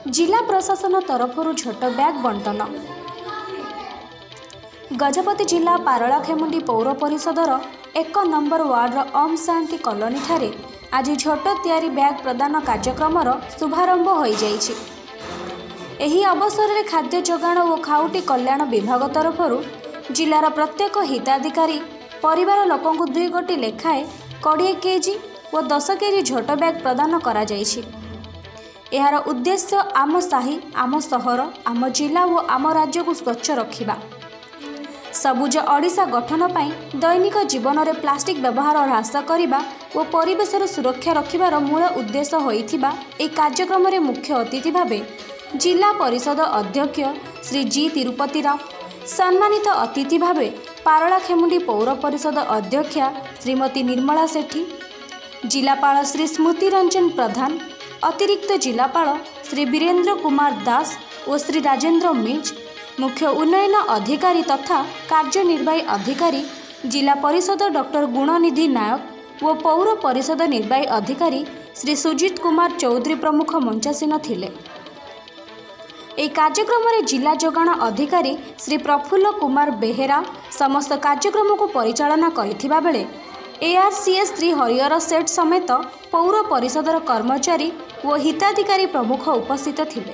जिला प्रशासन तरफर झोट बैग बंटन। गजपति जिला पारलाखेमुंडी पौर परिषदर 1 नंबर वार्डर ओम शांति कॉलोनी ठारे आज झोट तैयारी बैग प्रदान कार्यक्रम शुभारंभ हो जाइछि। एही अवसर में खाद्य जोगाण और खाउटी कल्याण विभाग तरफर जिलार प्रत्येक हिताधिकारी परिवार लोकंकु 2 गोटी लेखाएं 20 केजी और 10 केजी झोट बैग प्रदान करा जाइछि। एहार उद्देश्य आम साही, आम सहर, आम जिला और आम राज्य को स्वच्छ रखिबा, सबुज ओडिशा गठन पाई दैनिक जीवन में प्लास्टिक व्यवहार ह्रास करने और परिवेशर सुरक्षा रखिबार मूल उद्देश्य होइथिबा ए कार्यक्रम रे मुख्य अतिथि भावे जिला परिषद अध्यक्ष श्री जी तिरुपति राव, सम्मानित अतिथि भावे पारलाखेमुंडी पौर परिषद अध्यक्षा श्रीमती निर्मला सेठी, जिलापाल श्री स्मृति रंजन प्रधान, अतिरिक्त जिलापाल श्री वीरेंद्र कुमार दास और श्री राजेंद्र मिंज, मुख्य उन्नयन अधिकारी तथा कार्यनिर्वाही अधिकारी जिला परिषद डॉक्टर गुणनिधि नायक और पौर परिषद निर्वाही अधिकारी श्री सुजीत कुमार चौधरी प्रमुख मंचासीन थिले। এই କାର୍ଯ୍ୟକ୍ରମରେ जिला जोगाण अधिकारी श्री प्रफुल्ल कुमार बेहेरा समस्त कार्यक्रम को परिचालना करथिबा बेले ARCS श्री हरिहर सेठ समेत पौर परिषदर कर्मचारी और हिताधिकारी प्रमुख उपस्थित थिले।